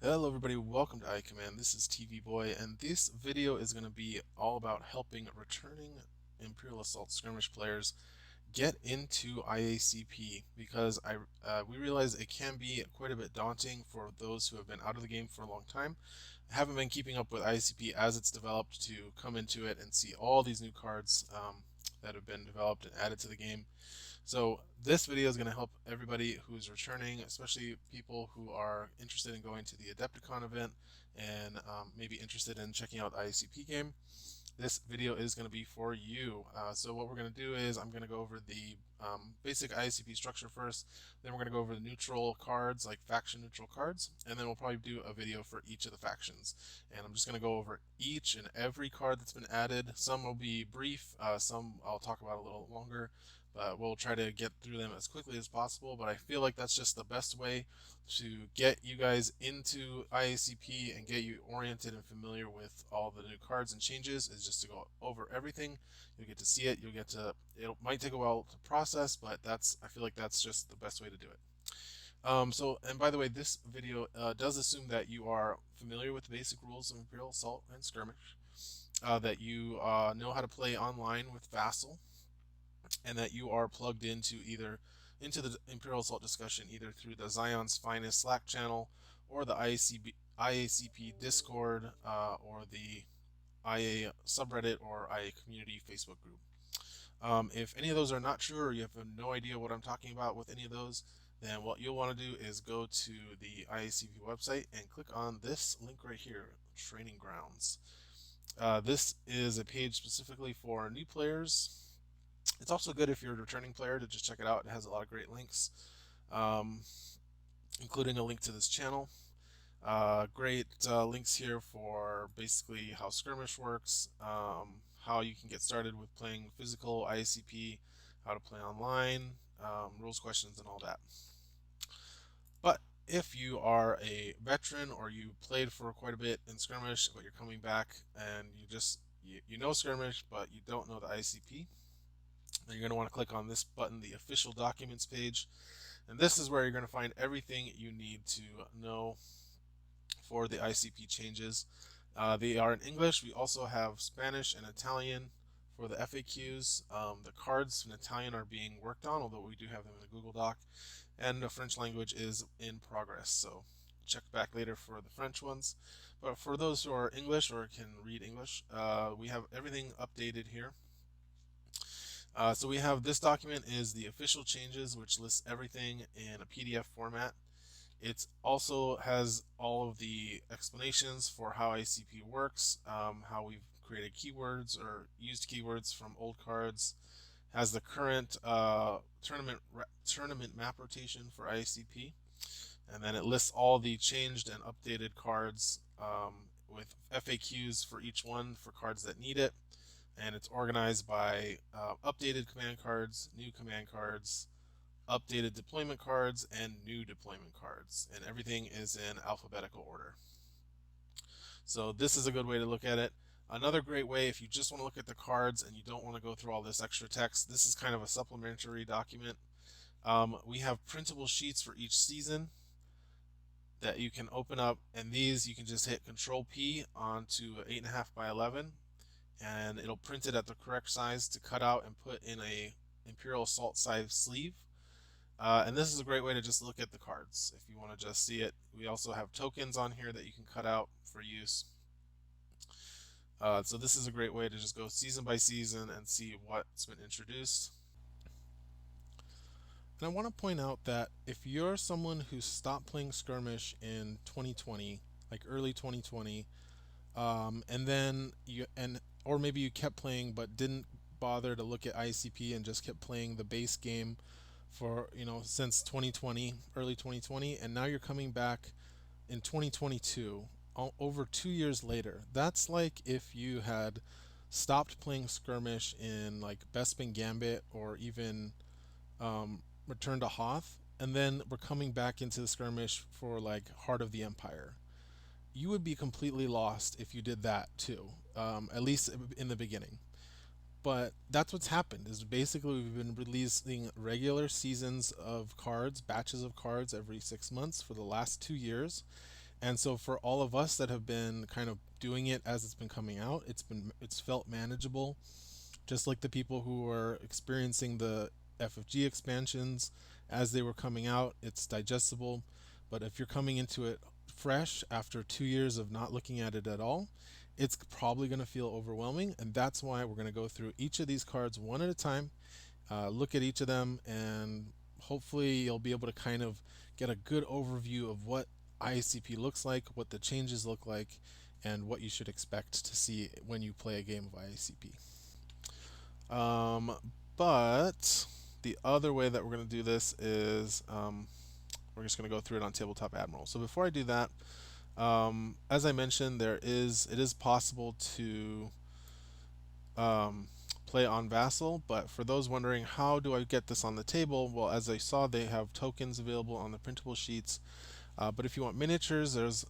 Hello everybody, welcome to iCommand. This is TV Boy, and this video is going to be all about helping returning Imperial Assault Skirmish players get into IACP because we realize it can be quite a bit daunting for those who have been out of the game for a long time, haven't been keeping up with IACP as it's developed, to come into it and see all these new cards that have been developed and added to the game. So this video is going to help everybody who's returning, especially people who are interested in going to the Adepticon event and maybe interested in checking out the IACP game. This video is going to be for you. So what we're going to do is I'm going to go over the basic IACP structure first, then we're going to go over the neutral cards, like faction neutral cards, and then we'll probably do a video for each of the factions. And I'm just going to go over each and every card that's been added. Some will be brief, some I'll talk about a little longer, but we'll try to get through them as quickly as possible. But I feel like that's just the best way to get you guys into IACP and get you oriented and familiar with all the new cards and changes, is just to go over everything. You'll get to see it. It might take a while to process, but I feel like that's just the best way to do it. And by the way, this video does assume that you are familiar with the basic rules of Imperial Assault and Skirmish, that you know how to play online with Vassal, and that you are plugged into the Imperial Assault discussion either through the Zion's Finest Slack channel or the IACP Discord or the IA subreddit or IA community Facebook group. If any of those are not true, or you have no idea what I'm talking about with any of those, then what you'll want to do is go to the IACP website and click on this link right here, Training Grounds. This is a page specifically for new players. It's also good if you're a returning player to just check it out. It has a lot of great links, um, including a link to this channel. Great links here for basically how Skirmish works, how you can get started with playing physical IACP, how to play online, rules, questions, and all that. But if you are a veteran or you played for quite a bit in Skirmish, but you're coming back and you know Skirmish, but you don't know the IACP, then you're going to want to click on this button, the official documents page. And this is where you're going to find everything you need to know for the ICP changes. They are in English. We also have Spanish and Italian for the FAQs. The cards in Italian are being worked on, although we do have them in the Google Doc. And the French language is in progress, so check back later for the French ones. But for those who are English or can read English, we have everything updated here. So we have this document is the official changes, which lists everything in a PDF format. It also has all of the explanations for how ICP works, how we've created keywords or used keywords from old cards, has the current tournament map rotation for ICP, and then it lists all the changed and updated cards with FAQs for each one for cards that need it. And it's organized by updated command cards, new command cards, updated deployment cards, and new deployment cards. And everything is in alphabetical order. So this is a good way to look at it. Another great way, if you just want to look at the cards and you don't want to go through all this extra text, this is kind of a supplementary document. We have printable sheets for each season that you can open up, and these you can just hit Control P onto 8.5 by 11, and it'll print it at the correct size to cut out and put in a Imperial Assault size sleeve. And this is a great way to just look at the cards if you want to just see it. We also have tokens on here that you can cut out for use. So this is a great way to just go season by season and see what's been introduced. And I want to point out that if you're someone who stopped playing Skirmish in 2020, like early 2020, and then or maybe you kept playing but didn't bother to look at ICP and just kept playing the base game for since 2020, early 2020, and now you're coming back in 2022, over 2 years later. That's like if you had stopped playing Skirmish in like Bespin Gambit or even Return to Hoth, and then we're coming back into the Skirmish for like Heart of the Empire. You would be completely lost if you did that too, at least in the beginning. But that's what's happened, is basically we've been releasing regular seasons of cards, batches of cards every 6 months for the last 2 years. And so for all of us that have been kind of doing it as it's been coming out, it's felt manageable. Just like the people who are experiencing the FFG expansions as they were coming out, it's digestible. But if you're coming into it fresh after 2 years of not looking at it at all, it's probably going to feel overwhelming. And that's why we're going to go through each of these cards one at a time, look at each of them, and hopefully you'll be able to kind of get a good overview of what IACP looks like, what the changes look like, and what you should expect to see when you play a game of IACP. Um, but the other way that we're going to do this is we're just going to go through it on Tabletop Admiral. So before I do that, as I mentioned, it is possible to play on Vassal, but for those wondering how do I get this on the table, well, as I saw, they have tokens available on the printable sheets. But if you want miniatures, there's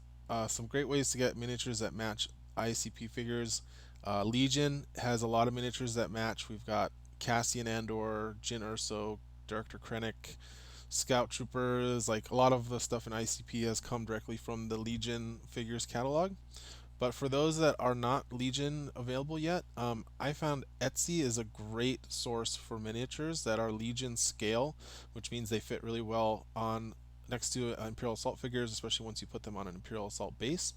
some great ways to get miniatures that match IACP figures. Legion has a lot of miniatures that match. We've got Cassian Andor, Jyn Erso, Director Krennic, Scout Troopers. Like a lot of the stuff in ICP has come directly from the Legion figures catalog. But for those that are not Legion available yet, I found Etsy is a great source for miniatures that are Legion scale, which means they fit really well on next to Imperial Assault figures, especially once you put them on an Imperial Assault base.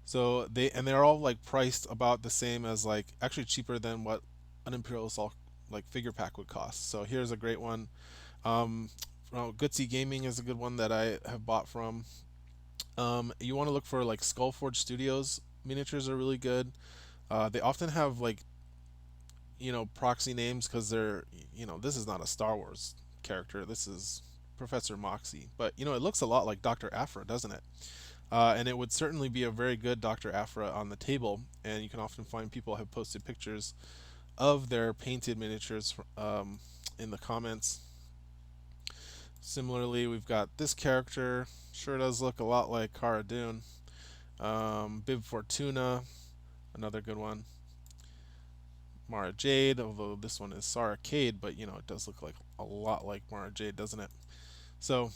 So they're all like priced about the same as, like, actually cheaper than what an Imperial Assault like figure pack would cost. So here's a great one. Gutsy Gaming is a good one that I have bought from. You want to look for like Skullforge Studios miniatures are really good. They often have like proxy names because they're this is not a Star Wars character. This is Professor Moxie, but it looks a lot like Dr. Aphra, doesn't it? And it would certainly be a very good Dr. Aphra on the table, and you can often find people have posted pictures of their painted miniatures in the comments. Similarly, we've got this character. Sure does look a lot like Cara Dune. Bib Fortuna, another good one. Mara Jade, although this one is Sara Cade, but it does look like a lot like Mara Jade, doesn't it? So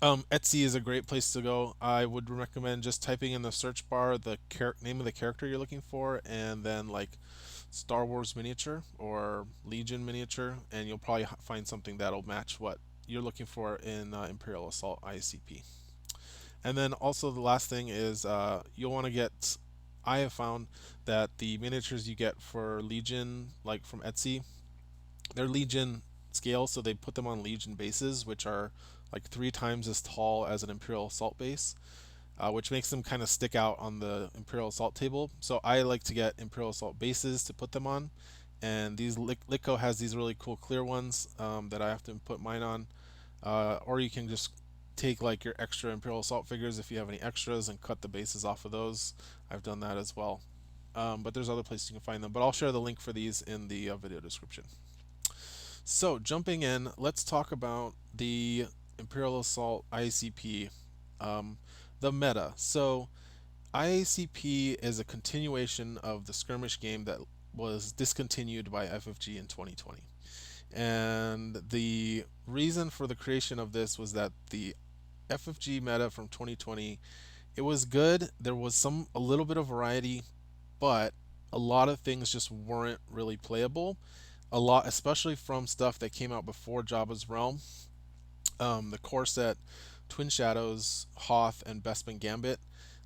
Etsy is a great place to go. I would recommend just typing in the search bar the name of the character you're looking for, and then like Star Wars miniature or Legion miniature, and you'll probably find something that'll match what you're looking for in Imperial Assault ICP. And then also the last thing is you'll want to get. I have found that the miniatures you get for Legion, like from Etsy, they're Legion scale, so they put them on Legion bases, which are like 3 times as tall as an Imperial Assault base, which makes them kind of stick out on the Imperial Assault table. So I like to get Imperial Assault bases to put them on, and these Litco has these really cool clear ones that I often put mine on, or you can just take like your extra Imperial Assault figures if you have any extras and cut the bases off of those. I've done that as well. But there's other places you can find them. But I'll share the link for these in the video description. So jumping in, let's talk about the Imperial Assault IACP, the meta. So IACP is a continuation of the Skirmish game that was discontinued by FFG in 2020. And the reason for the creation of this was that the FFG meta from 2020, it was good. There was a little bit of variety, but a lot of things just weren't really playable. A lot, especially from stuff that came out before Jabba's Realm. The core set, Twin Shadows, Hoth, and Bespin Gambit.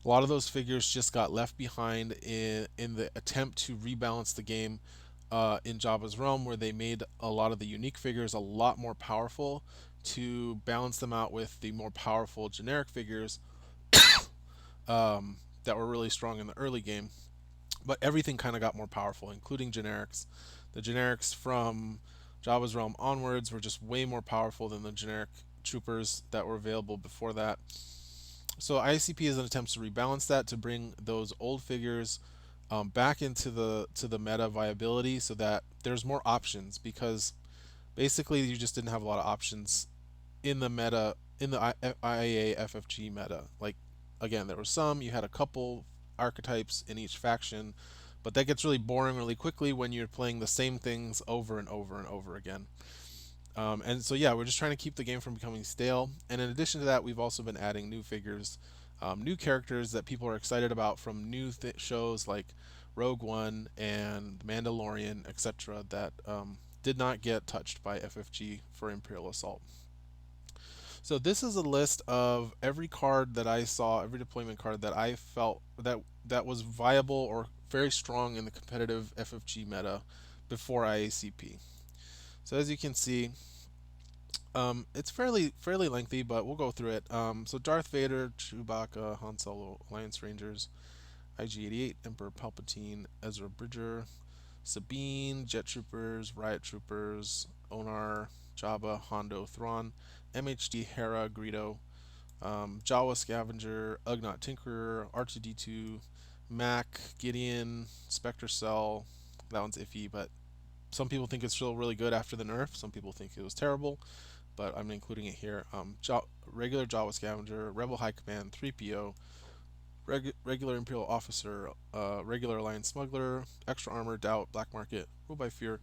A lot of those figures just got left behind in the attempt to rebalance the game in Jabba's Realm, where they made a lot of the unique figures a lot more powerful to balance them out with the more powerful generic figures that were really strong in the early game. But everything kind of got more powerful, including generics. The generics from Jabba's Realm onwards were just way more powerful than the generic troopers that were available before that. So ICP is an attempt to rebalance that, to bring those old figures back into the meta viability, so that there's more options, because basically you just didn't have a lot of options in the meta, in the IAA FFG meta. Like, again, there were some, you had a couple archetypes in each faction, but that gets really boring really quickly when you're playing the same things over and over and over again. And so yeah, we're just trying to keep the game from becoming stale. And in addition to that, we've also been adding new figures new characters that people are excited about from new shows like Rogue One and The Mandalorian, etc., that did not get touched by FFG for Imperial Assault. So this is a list of every card that I saw, every deployment card that I felt that was viable or very strong in the competitive FFG meta before IACP. So as you can see, it's fairly lengthy, but we'll go through it. So Darth Vader, Chewbacca, Han Solo, Alliance Rangers, IG-88, Emperor Palpatine, Ezra Bridger, Sabine, Jet Troopers, Riot Troopers, Onar, Jabba, Hondo, Thrawn, MHD, Hera, Greedo, Jawa Scavenger, Ugnaught Tinkerer, R2D2, Mac, Gideon, Spectre Cell. That one's iffy, but some people think it's still really good after the nerf. Some people think it was terrible, but I'm including it here. Regular Jawa Scavenger, Rebel High Command, 3PO, regular Imperial Officer, regular Alliance Smuggler, Extra Armor, Doubt, Black Market, Rule by Fear,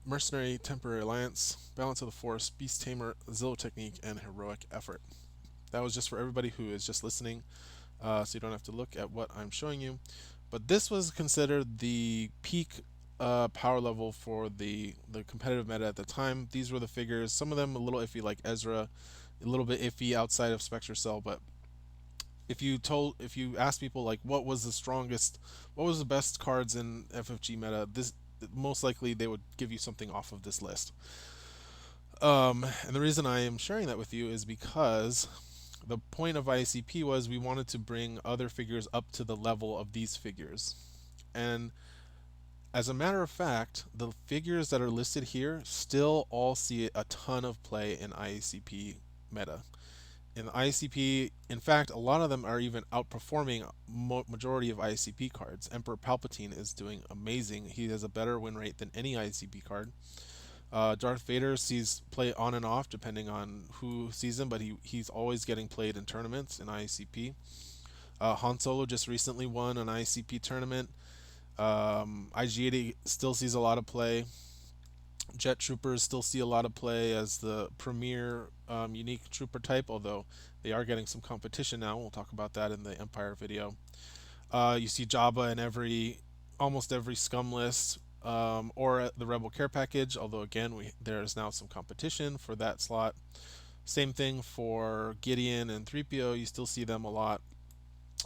Mercenary, Temporary Alliance, Balance of the Force, Beast Tamer, Zillow Technique, and Heroic Effort. That was just for everybody who is just listening, so you don't have to look at what I'm showing you. But this was considered the peak power level for the competitive meta at the time. These were the figures. Some of them a little iffy, like Ezra, a little bit iffy outside of Spectre Cell. But if you asked people like what was the best cards in FFG meta, this most likely they would give you something off of this list. And the reason I am sharing that with you is because the point of IACP was we wanted to bring other figures up to the level of these figures. And as a matter of fact, the figures that are listed here still all see a ton of play in IACP meta. In the IACP, in fact, a lot of them are even outperforming majority of IACP cards. Emperor Palpatine is doing amazing. He has a better win rate than any IACP card. Darth Vader sees play on and off depending on who sees him, but he's always getting played in tournaments in IACP. Han Solo just recently won an IACP tournament. IG-80 still sees a lot of play. Jet Troopers still see a lot of play as the premier unique trooper type, although they are getting some competition now. We'll talk about that in the Empire video. You see Jabba in almost every scum list, or the Rebel Care Package, although again there is now some competition for that slot. Same thing for Gideon and 3PO, you still see them a lot.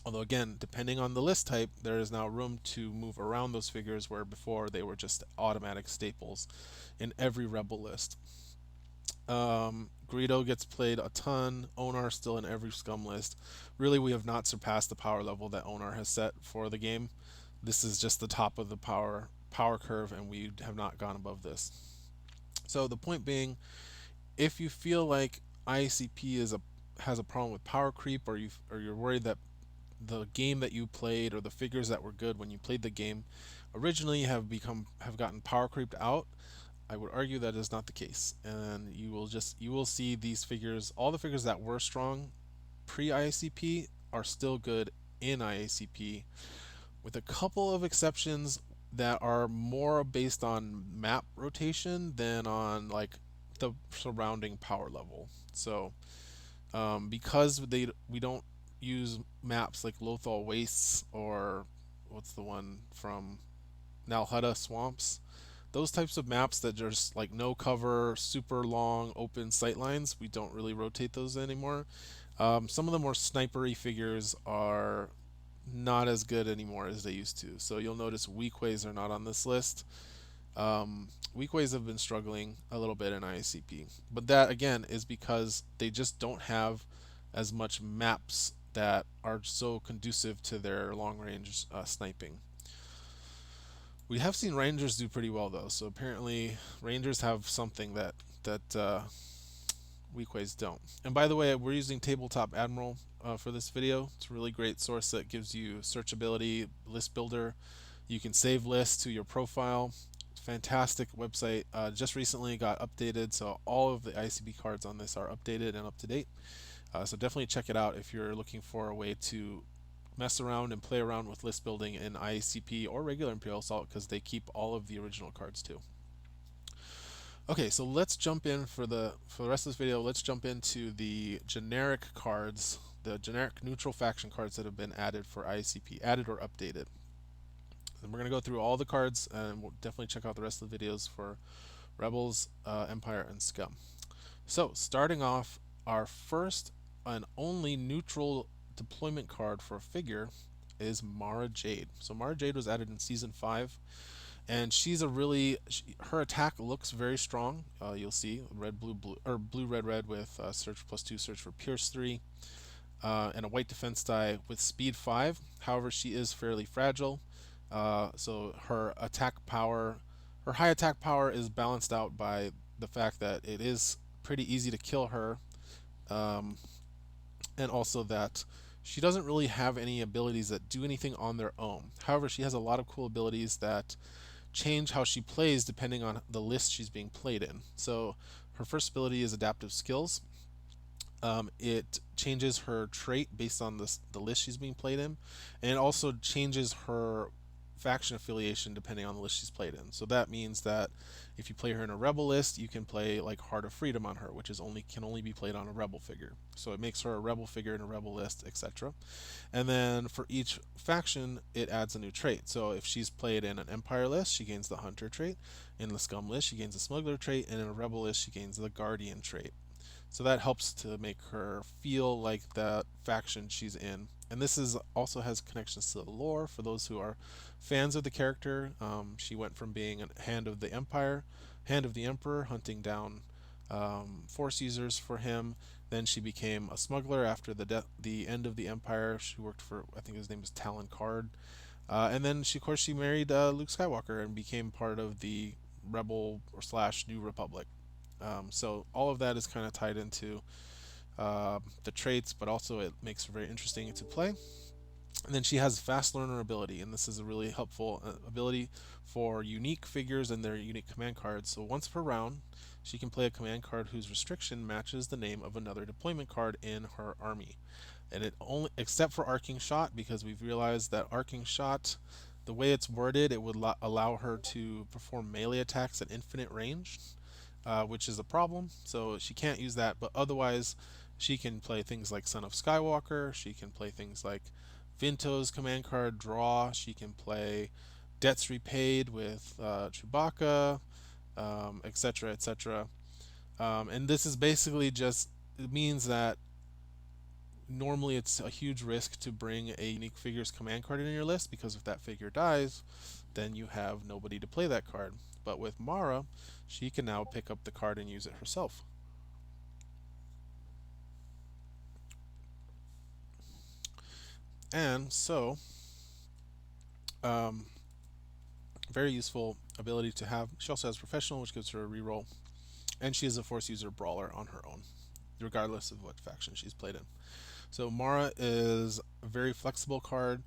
Although again, depending on the list type, there is now room to move around those figures where before they were just automatic staples in every Rebel list. Greedo gets played a ton. Onar still in every scum list. Really, we have not surpassed the power level that Onar has set for the game. This is just the top of the power curve, and we have not gone above this. So the point being, if you feel like IACP has a problem with power creep, or you're worried that the game that you played or the figures that were good when you played the game originally have gotten power creeped out, I would argue that is not the case, and you will see these figures, all the figures that were strong pre-IACP are still good in IACP, with a couple of exceptions that are more based on map rotation than on like the surrounding power level. So because we don't use maps like Lothal Wastes or what's the one from Nalhutta Swamps, those types of maps that are just like no cover, super long open sightlines, we don't really rotate those anymore. Some of the more snipery figures are not as good anymore as they used to. So you'll notice Weakways are not on this list. Weakways have been struggling a little bit in IACP, but that again is because they just don't have as much maps that are so conducive to their long range sniping. We have seen Rangers do pretty well though, so apparently Rangers have something that Weakways don't. And by the way, we're using Tabletop Admiral for this video. It's a really great source that gives you searchability, list builder. You can save lists to your profile. Fantastic website. Just recently got updated, so all of the ICB cards on this are updated and up to date. So definitely check it out if you're looking for a way to mess around and play around with list building in IACP or regular Imperial Assault, because they keep all of the original cards too. Okay, so let's jump in for the rest of this video. Let's jump into the generic cards the generic neutral faction cards that have been added for IACP, added or updated. And we're going to go through all the cards, and we'll definitely check out the rest of the videos for Rebels, Empire, and Scum. So, starting off, our first and only neutral deployment card for a figure is Mara Jade. So Mara Jade was added in Season 5, and she's a really her attack looks very strong. You'll see red blue blue or blue red red with search +2, search for Pierce 3, and a white defense die with speed 5. However, she is fairly fragile, so her attack power, her high attack power is balanced out by the fact that it is pretty easy to kill her, um, and also that she doesn't really have any abilities that do anything on their own. However, she has a lot of cool abilities that change how she plays depending on the list she's being played in. So her first ability is Adaptive Skills. It changes her trait based on the list she's being played in, and it also changes her faction affiliation depending on the list she's played in. So that means that if you play her in a rebel list, you can play like Heart of Freedom on her, which is can only be played on a rebel figure. So it makes her a rebel figure in a rebel list, etc. And then for each faction, it adds a new trait. So if she's played in an Empire list, she gains the Hunter trait. In the Scum list, she gains the Smuggler trait, and in a rebel list, she gains the Guardian trait. So that helps to make her feel like that faction she's in. And this is also has connections to the lore for those who are fans of the character. She went from being a hand of the Empire, hand of the Emperor, hunting down Force users for him. Then she became a smuggler after the end of the Empire. She worked for, I think his name is Talon Card. And then of course she married Luke Skywalker and became part of the Rebel or slash New Republic. So all of that is kind of tied into the traits, but also it makes her very interesting to play. And then she has Fast Learner ability, and this is a really helpful ability for unique figures and their unique command cards. So once per round, she can play a command card whose restriction matches the name of another deployment card in her army. And it only, except for Arcing Shot, because we've realized that Arcing Shot, the way it's worded, it would allow her to perform melee attacks at infinite range, which is a problem. So she can't use that, but otherwise she can play things like Son of Skywalker. She can play things like Vinto's command card Draw. She can play Debts Repaid with Chewbacca, etc., etc. And this is basically just, it means that normally it's a huge risk to bring a unique figure's command card in your list, because if that figure dies, then you have nobody to play that card. But with Mara, she can now pick up the card and use it herself. And so, very useful ability to have. She also has Professional, which gives her a reroll, and she is a Force user brawler on her own, regardless of what faction she's played in. So Mara is a very flexible card.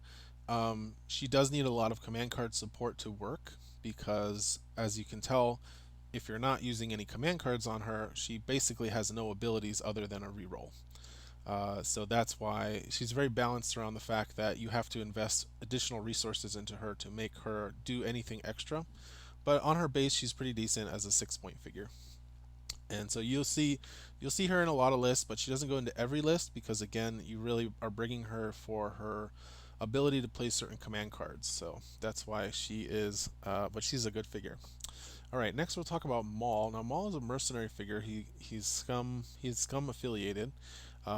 She does need a lot of command card support to work, because as you can tell, if you're not using any command cards on her, she basically has no abilities other than a reroll. So that's why she's very balanced around the fact that you have to invest additional resources into her to make her do anything extra. But on her base, she's pretty decent as a 6-point figure. And so you'll see her in a lot of lists, but she doesn't go into every list, because again, you really are bringing her for her ability to play certain command cards. So that's why she is, but she's a good figure. All right, next we'll talk about Maul. Now Maul is a mercenary figure. He's Scum affiliated.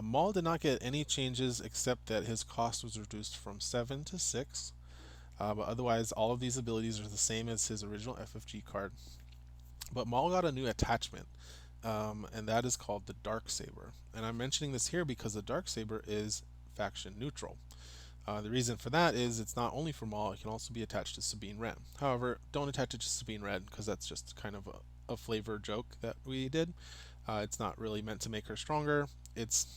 Maul did not get any changes except that his cost was reduced from 7 to 6. But otherwise, all of these abilities are the same as his original FFG card. But Maul got a new attachment, and that is called the Dark Saber. And I'm mentioning this here because the Dark Saber is faction neutral. The reason for that is it's not only for Maul, it can also be attached to Sabine Wren. However, don't attach it to Sabine Wren, because that's just kind of a flavor joke that we did. It's not really meant to make her stronger. It's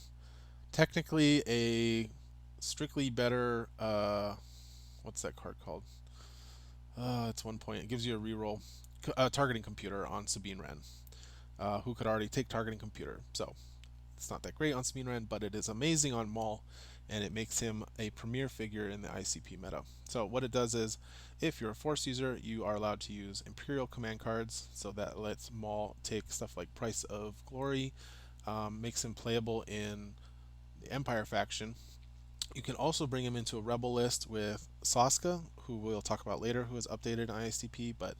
technically a strictly better, what's that card called? It's 1 point. It gives you a reroll targeting computer on Sabine Wren, who could already take targeting computer. So it's not that great on Sabine Wren, but it is amazing on Maul, and it makes him a premier figure in the ICP meta. So what it does is, if you're a Force user, you are allowed to use Imperial command cards, so that lets Maul take stuff like Price of Glory, makes him playable in the Empire faction. You can also bring him into a rebel list with Saska, who we'll talk about later, who is updated in IACP, but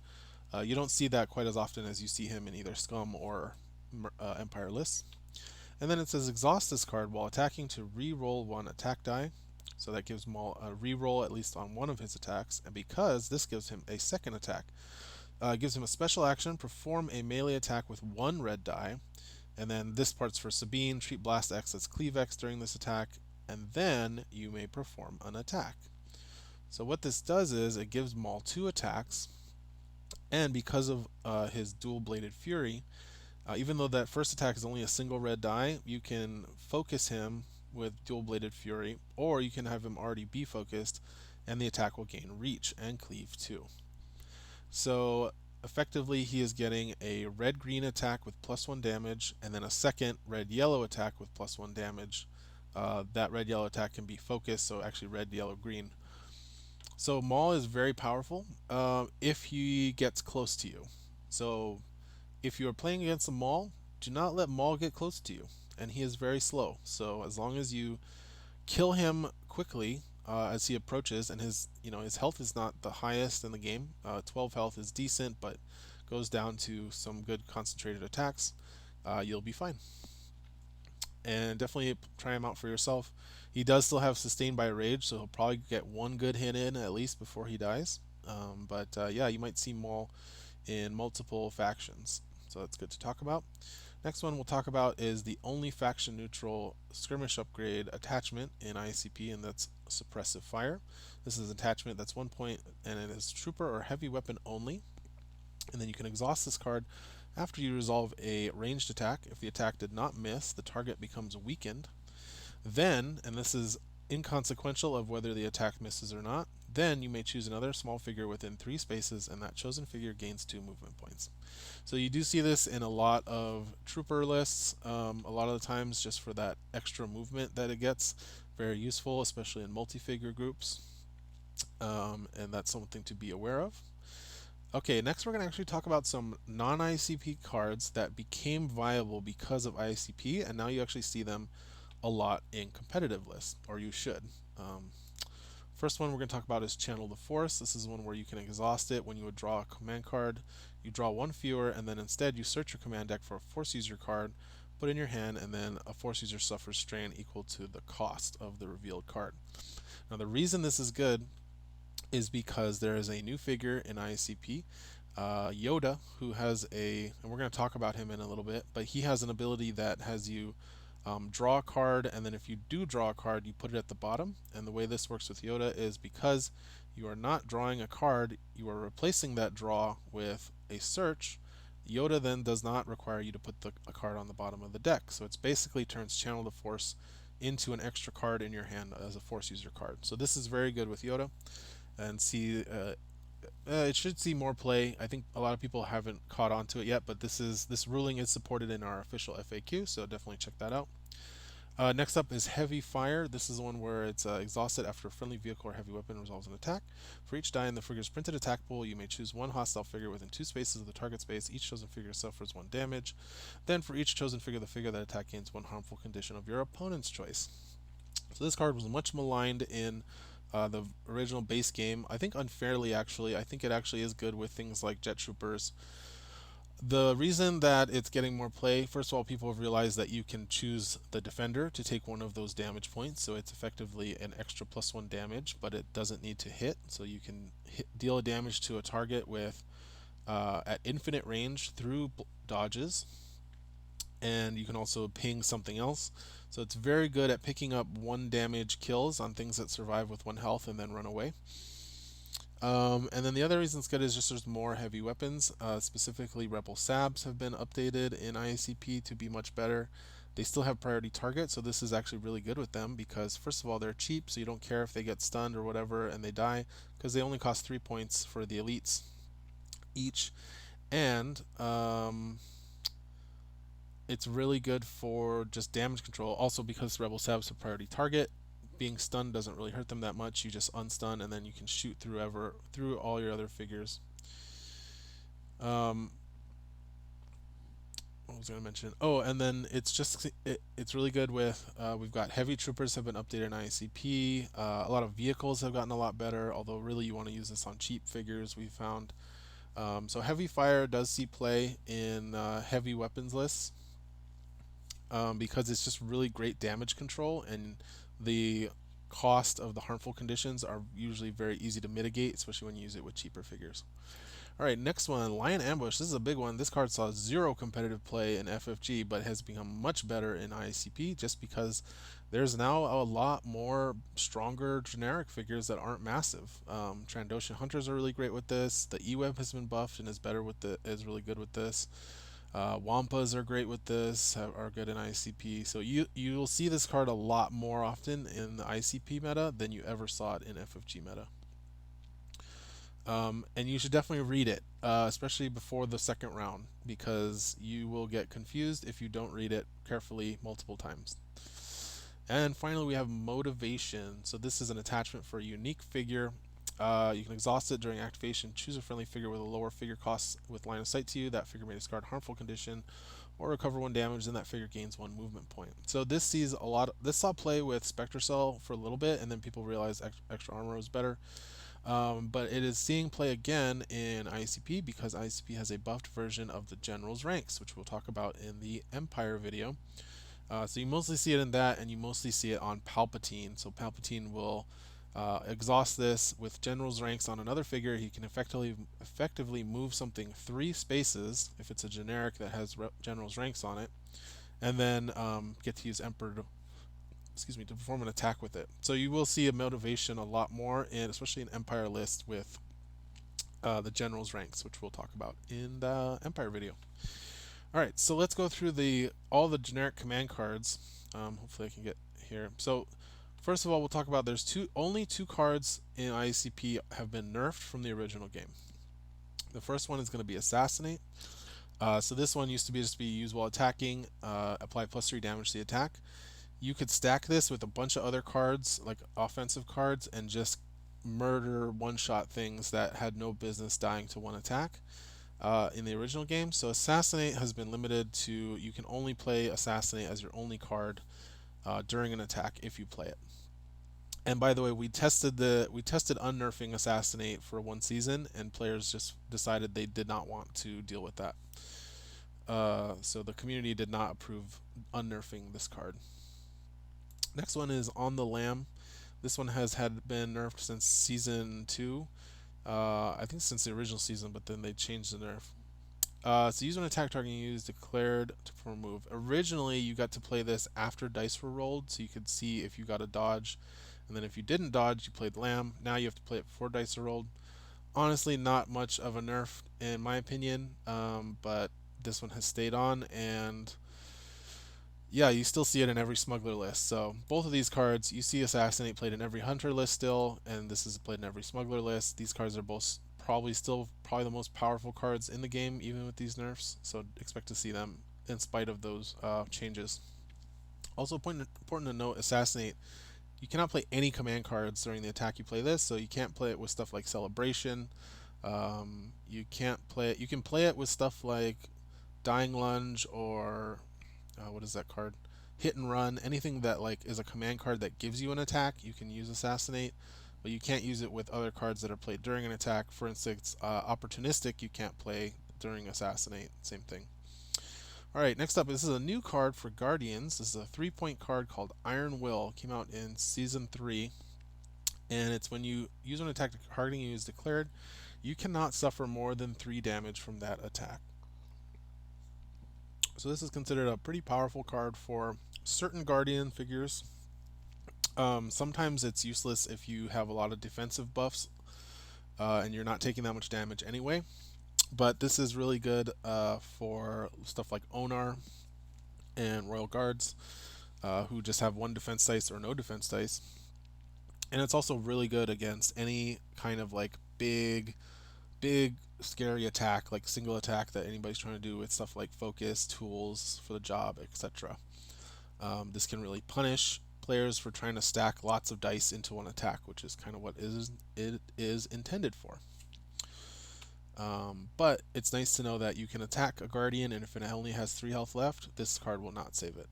you don't see that quite as often as you see him in either Scum or Empire lists. And then it says exhaust this card while attacking to re-roll one attack die. So that gives Maul a re-roll at least on one of his attacks, and because this gives him a second attack, gives him a special action, perform a melee attack with one red die, and then this part's for Sabine, treat Blast X as Cleave X during this attack, and then you may perform an attack. So what this does is it gives Maul two attacks, and because of his dual-bladed fury, even though that first attack is only a single red die, you can focus him with dual-bladed fury, or you can have him already be focused, and the attack will gain reach and cleave too. So effectively, he is getting a red-green attack with +1 damage, and then a second red-yellow attack with +1 damage. That red-yellow attack can be focused, so actually red, yellow, green. So Maul is very powerful if he gets close to you. So if you are playing against a Maul, do not let Maul get close to you, and he is very slow. So as long as you kill him quickly as he approaches, and his health is not the highest in the game. 12 health is decent, but goes down to some good concentrated attacks. You'll be fine. And definitely try him out for yourself. He does still have sustained by rage, so he'll probably get one good hit in at least before he dies. But yeah, you might see Maul in multiple factions, so that's good to talk about. Next one we'll talk about is the only faction neutral skirmish upgrade attachment in IACP, and that's Suppressive Fire. This is an attachment that's 1 point, and it is trooper or heavy weapon only. And then you can exhaust this card after you resolve a ranged attack. If the attack did not miss, the target becomes weakened. Then, and this is inconsequential of whether the attack misses or not, then you may choose another small figure within 3 spaces, and that chosen figure gains 2 movement points. So you do see this in a lot of trooper lists, a lot of the times just for that extra movement that it gets. Very useful, especially in multi-figure groups, and that's something to be aware of. Okay, next we're going to actually talk about some non-IACP cards that became viable because of IACP, and now you actually see them a lot in competitive lists, or you should. First one we're going to talk about is Channel the Force. This is one where you can exhaust it when you would draw a command card. You draw one fewer, and then instead you search your command deck for a Force User card, put in your hand, and then a Force User suffers strain equal to the cost of the revealed card. Now the reason this is good is because there is a new figure in IACP, Yoda, who has and we're going to talk about him in a little bit, but he has an ability that has you draw a card, and then if you do draw a card, you put it at the bottom. And the way this works with Yoda is because you are not drawing a card, you are replacing that draw with a search. Yoda then does not require you to put a card on the bottom of the deck. So it's basically turns Channel the Force into an extra card in your hand as a Force User card. So this is very good with Yoda, and it should see more play. I think a lot of people haven't caught on to it yet, but this ruling is supported in our official FAQ, so definitely check that out. Next up is Heavy Fire. This is one where it's exhausted after a friendly vehicle or heavy weapon resolves an attack. For each die in the figure's printed attack pool, you may choose one hostile figure within 2 spaces of the target space. Each chosen figure suffers 1 damage. Then for each chosen figure, the figure that attack gains 1 harmful condition of your opponent's choice. So this card was much maligned in the original base game. I think unfairly, actually. I think it actually is good with things like Jet Troopers. The reason that it's getting more play, first of all, people have realized that you can choose the defender to take one of those damage points, so it's effectively an extra +1 damage, but it doesn't need to hit, so you can deal a damage to a target with at infinite range through dodges, and you can also ping something else. So it's very good at picking up 1 damage kills on things that survive with 1 health and then run away. And then the other reason it's good is just there's more heavy weapons. Specifically, Rebel Sabs have been updated in IACP to be much better. They still have priority target, so this is actually really good with them because, first of all, they're cheap, so you don't care if they get stunned or whatever and they die, because they only cost 3 points for the elites each. And it's really good for just damage control. Also, because Rebel Sabs have priority target, being stunned doesn't really hurt them that much. You just unstun and then you can shoot through all your other figures. What what was I going to mention? Oh, and then it's really good with we've got heavy troopers have been updated in IACP. A lot of vehicles have gotten a lot better, although really you want to use this on cheap figures. We found so heavy fire does see play in heavy weapons lists because it's just really great damage control, and the cost of the harmful conditions are usually very easy to mitigate, especially when you use it with cheaper figures. All right, next one, Lion Ambush. This is a big one. This card saw zero competitive play in FFG, but has become much better in IACP just because there's now a lot more stronger generic figures that aren't massive. Trandoshan Hunters are really great with this. The E-Web has been buffed and is better with is really good with this. Wampas are great with this, are good in ICP. So you'll see this card a lot more often in the ICP meta than you ever saw it in FFG meta. And you should definitely read it, especially before the second round, because you will get confused if you don't read it carefully multiple times. And finally, we have Motivation. So this is an attachment for a unique figure. You can exhaust it during activation. Choose a friendly figure with a lower figure cost with line of sight to you. That figure may discard harmful condition or recover 1 damage, then that figure gains 1 movement point. So this sees a lot. This saw play with Spectre Cell for a little bit, and then people realized extra armor was better. But it is seeing play again in IACP because IACP has a buffed version of the General's ranks, which we'll talk about in the Empire video. So you mostly see it in that, and you mostly see it on Palpatine. So Palpatine will exhaust this with General's ranks on another figure. He can effectively move something 3 spaces if it's a generic that has General's ranks on it, and then get to use Emperor to perform an attack with it. So you will see a motivation a lot more, and especially in Empire list with the General's ranks, which we'll talk about in the Empire video. All right, so let's go through all the generic command cards. Hopefully I can get here. So first of all, we'll talk about only two cards in IACP have been nerfed from the original game. The first one is going to be Assassinate. So this one used to just be used while attacking, apply +3 damage to the attack. You could stack this with a bunch of other cards, like offensive cards, and just murder one-shot things that had no business dying to one attack in the original game. So Assassinate has been limited to, you can only play Assassinate as your only card during an attack if you play it. And by the way, we tested unnerfing Assassinate for 1 season, and players just decided they did not want to deal with that. So the community did not approve unnerfing this card. Next one is On the Lam. This one has been nerfed since season 2. I think since the original season, but then they changed the nerf. So use an attack target you use declared to perform a move. Originally, you got to play this after dice were rolled, so you could see if you got a dodge, and then if you didn't dodge, you played Lamb. Now you have to play it before dice are rolled. Honestly, not much of a nerf in my opinion, but this one has stayed on, and yeah, you still see it in every smuggler list. So both of these cards, you see Assassinate played in every hunter list still, and this is played in every smuggler list. These cards are both probably the most powerful cards in the game, even with these nerfs. So expect to see them in spite of those changes. Also important to note, Assassinate, you cannot play any command cards during the attack you play this. So you can't play it with stuff like Celebration. You can't play it. You can play it with stuff like Dying Lunge or what is that card? Hit and Run. Anything that like is a command card that gives you an attack, you can use Assassinate, but you can't use it with other cards that are played during an attack. For instance, Opportunistic you can't play during Assassinate. Same thing. All right, next up, this is a new card for Guardians. This is a 3-point card called Iron Will. It came out in Season 3, and it's when you use an attack targeting you is declared, you cannot suffer more than 3 damage from that attack. So this is considered a pretty powerful card for certain Guardian figures. Sometimes it's useless if you have a lot of defensive buffs and you're not taking that much damage anyway. But this is really good for stuff like Onar and Royal Guards who just have 1 defense dice or no defense dice. And it's also really good against any kind of like big scary attack, like single attack that anybody's trying to do with stuff like focus, tools for the job, etc. This can really punish players for trying to stack lots of dice into one attack, which is kind of what it is intended for. But it's nice to know that you can attack a Guardian, and if it only has 3 health left, this card will not save it.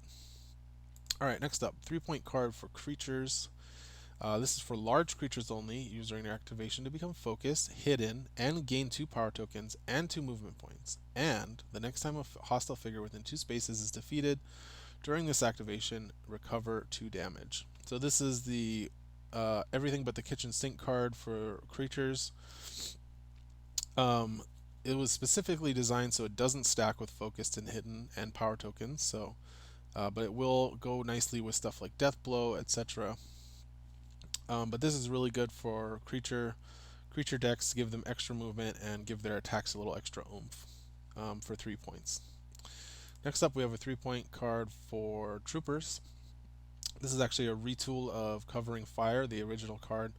Alright, next up, 3-point card for creatures. This is for large creatures only. Use during your activation to become focused, hidden, and gain 2 power tokens and 2 movement points. And the next time a hostile figure within 2 spaces is defeated during this activation, recover 2 damage. So this is the everything but the kitchen sink card for creatures. It was specifically designed so it doesn't stack with focused and hidden and power tokens. So, but it will go nicely with stuff like Death Blow, etc. But this is really good for creature decks to give them extra movement and give their attacks a little extra oomph for 3 points. Next up, we have a 3-point card for troopers. This is actually a retool of Covering Fire, the original card.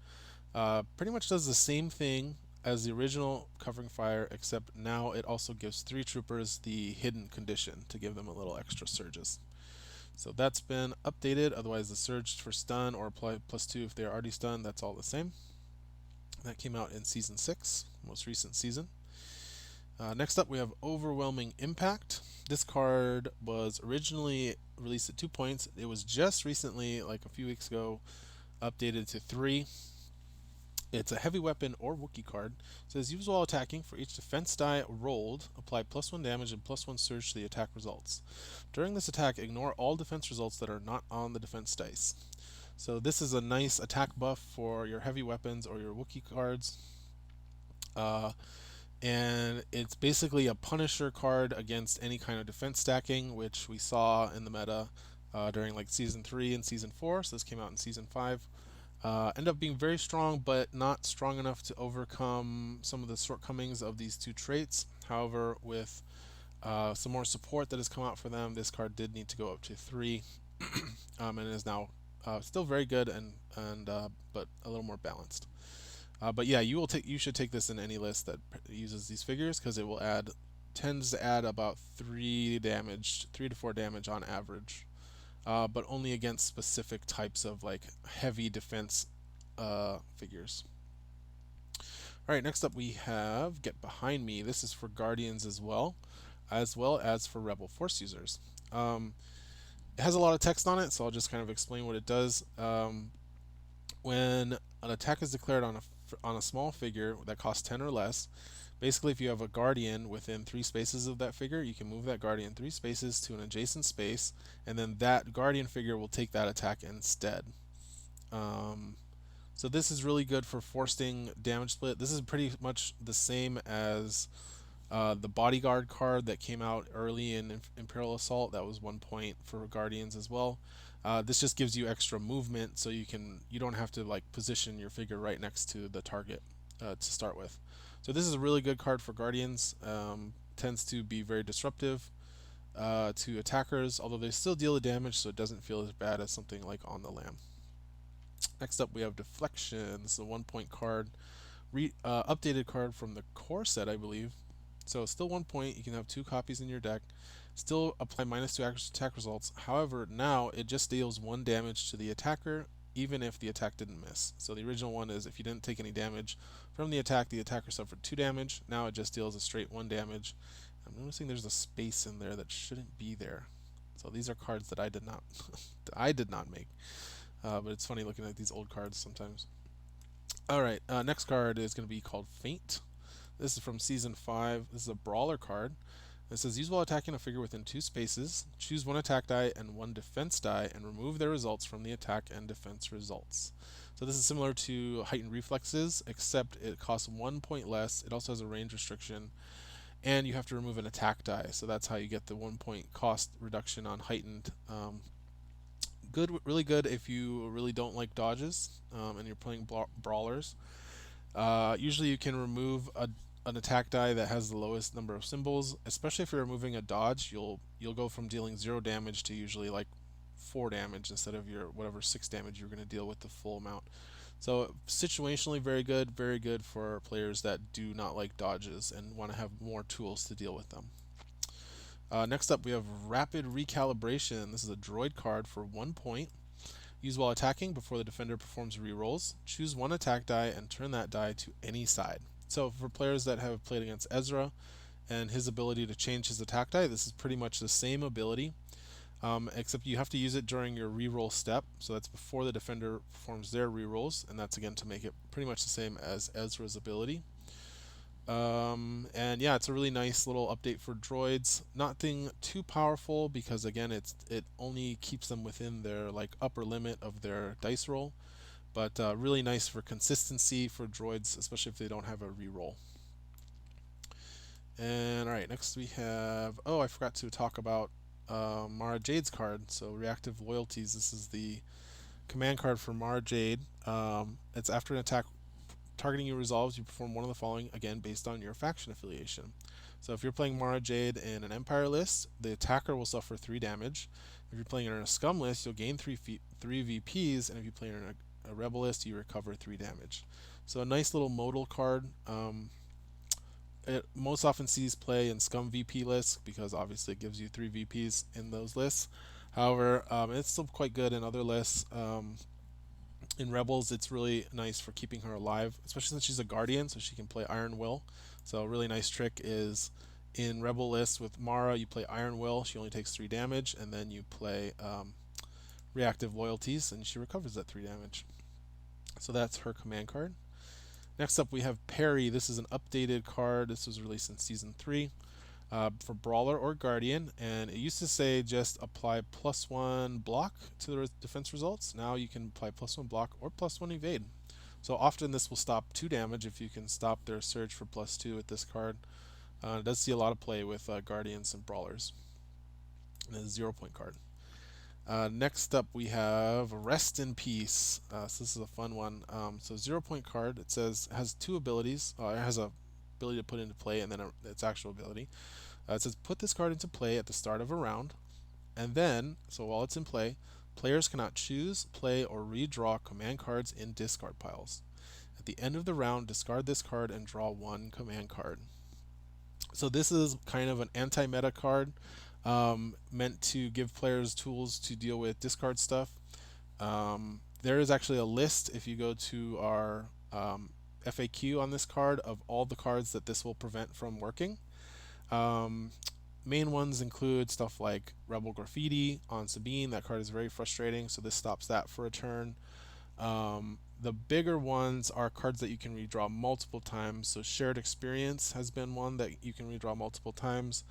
Pretty much does the same thing as the original Covering Fire, except now it also gives 3 troopers the hidden condition to give them a little extra surges. So that's been updated. Otherwise, the surge for stun or apply +2 if they're already stunned, that's all the same. That came out in Season 6, most recent season. Next up, we have Overwhelming Impact. This card was originally released at 2 points. It was just recently, like a few weeks ago, updated to 3. It's a heavy weapon or Wookiee card. It says use while attacking. For each defense die rolled, apply +1 damage and +1 surge to the attack results. During this attack, ignore all defense results that are not on the defense dice. So this is a nice attack buff for your heavy weapons or your Wookiee cards. And it's basically a Punisher card against any kind of defense stacking, which we saw in the meta during like Season 3 and Season 4. So this came out in Season 5. Ended up being very strong, but not strong enough to overcome some of the shortcomings of these 2 traits. However, with some more support that has come out for them, this card did need to go up to 3, and is now still very good and but a little more balanced. But yeah, you should take this in any list that uses these figures because it will tends to add about 3 to 4 damage on average. But only against specific types of like heavy defense figures. Alright, next up we have Get Behind Me. This is for Guardians as well as for Rebel Force users. It has a lot of text on it, so I'll just kind of explain what it does. When an attack is declared on a small figure that costs 10 or less, basically if you have a Guardian within 3 spaces of that figure, you can move that Guardian 3 spaces to an adjacent space, and then that Guardian figure will take that attack instead. So this is really good for forcing damage split. This is pretty much the same as the Bodyguard card that came out early in Imperial Assault. That was 1 point for Guardians as well. This just gives you extra movement, so you don't have to like position your figure right next to the target to start with. So this is a really good card for Guardians. Tends to be very disruptive to attackers, although they still deal the damage, so it doesn't feel as bad as something like On the Lam. Next up, we have Deflections, a 1-point card, updated card from the core set, I believe. So still 1 point. You can have 2 copies in your deck. Still apply -2 attack results. However, now it just deals 1 damage to the attacker, even if the attack didn't miss. So the original one is if you didn't take any damage from the attacker suffered 2 damage. Now it just deals a straight 1 damage. I'm noticing there's a space in there that shouldn't be there. So these are cards that I did not make. But it's funny looking at these old cards sometimes. Alright, next card is going to be called Feint. This is from Season 5. This is a Brawler card. It says, use while attacking a figure within 2 spaces, choose 1 attack die and 1 defense die, and remove their results from the attack and defense results. So this is similar to Heightened Reflexes, except it costs 1 point less. It also has a range restriction, and you have to remove an attack die. So that's how you get the 1 point cost reduction on Heightened. Really good if you really don't like dodges and you're playing brawlers. Usually you can remove an attack die that has the lowest number of symbols, especially if you're removing a dodge. You'll go from dealing 0 damage to usually like 4 damage instead of your whatever 6 damage you're going to deal with the full amount. So situationally very good for players that do not like dodges and want to have more tools to deal with them. Next up we have Rapid Recalibration. This is a droid card for 1 point. Use while attacking before the defender performs rerolls. Choose 1 attack die and turn that die to any side. So for players that have played against Ezra and his ability to change his attack die, this is pretty much the same ability, except you have to use it during your reroll step. So that's before the defender performs their rerolls, and that's again to make it pretty much the same as Ezra's ability. And yeah, it's a really nice little update for droids. Nothing too powerful because again, it only keeps them within their like upper limit of their dice roll, but really nice for consistency for droids, especially if they don't have a reroll. And all right, next we have, oh, I forgot to talk about Mara Jade's card. So Reactive Loyalties. This is the command card for Mara Jade. It's after an attack targeting you resolves, you perform one of the following, again based on your faction affiliation. So if you're playing Mara Jade in an Empire list, the attacker will suffer 3 damage. If you're playing her in a Scum list, you'll gain 3 VPs, and if you play her in a Rebel list, you recover 3 damage. So a nice little modal card. It most often sees play in Scum VP lists because obviously it gives you 3 VPs in those lists. However, it's still quite good in other lists. In Rebels, it's really nice for keeping her alive, especially since she's a Guardian, so she can play Iron Will. So a really nice trick is in Rebel lists with Mara, you play Iron Will, she only takes 3 damage, and then you play Reactive Loyalties, and she recovers that 3 damage. So that's her command card. Next up, we have Parry. This is an updated card. This was released in Season 3 for Brawler or Guardian, and it used to say just apply +1 block to the defense results. Now you can apply +1 block or +1 evade. So often this will stop 2 damage if you can stop their surge for +2 with this card. It does see a lot of play with Guardians and Brawlers. And it's a 0-point card. Next up, we have Rest in Peace. So this is a fun one. So 0-point card. It says has 2 abilities. It has a ability to put into play and then its actual ability. It says put this card into play at the start of a round, and then so while it's in play, players cannot choose, play, or redraw command cards in discard piles. At the end of the round, discard this card and draw 1 command card. So this is kind of an anti-meta card. Meant to give players tools to deal with discard stuff. There is actually a list, if you go to our FAQ on this card, of all the cards that this will prevent from working. Main ones include stuff like Rebel Graffiti on Sabine. That card is very frustrating, so this stops that for a turn. The bigger ones are cards that you can redraw multiple times. So Shared Experience has been one that you can redraw multiple times.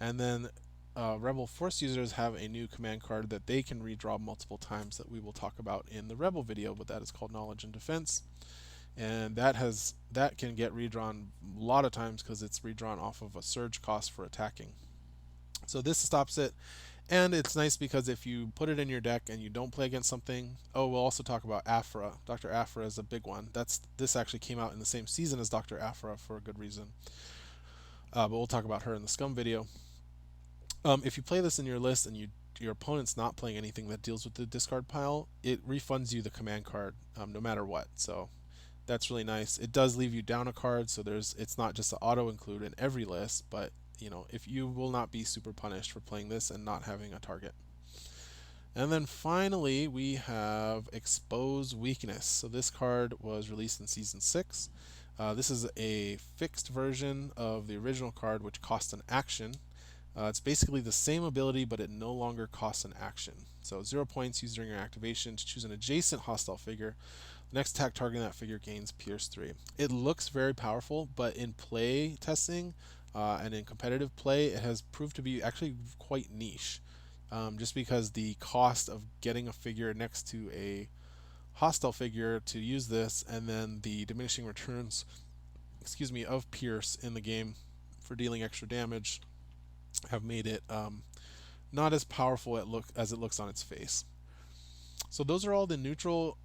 And then Rebel Force users have a new command card that they can redraw multiple times that we will talk about in the Rebel video, but that is called Knowledge and Defense. And that can get redrawn a lot of times because it's redrawn off of a surge cost for attacking. So this stops it. And it's nice because if you put it in your deck and you don't play against something, oh, we'll also talk about Aphra. Dr. Aphra is a big one. This actually came out in the same season as Dr. Aphra for a good reason. But we'll talk about her in the Scum video. If you play this in your list and your opponent's not playing anything that deals with the discard pile, it refunds you the command card no matter what. So that's really nice. It does leave you down a card, so it's not just an auto include in every list, but if you will not be super punished for playing this and not having a target. And then finally we have Expose Weakness. So this card was released in Season 6. This is a fixed version of the original card, which costs an action. It's basically the same ability, but it no longer costs an action. So 0 points used during your activation to choose an adjacent hostile figure. The next attack targeting that figure gains Pierce 3. It looks very powerful, but in play testing and in competitive play, it has proved to be actually quite niche. Just because the cost of getting a figure next to a hostile figure to use this, and then the diminishing returns, of Pierce in the game for dealing extra damage, have made it not as powerful as it looks on its face. So those are all the neutral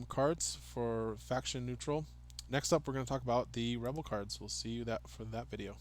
cards for faction neutral. Next up, we're going to talk about the Rebel cards. We'll see you for that video.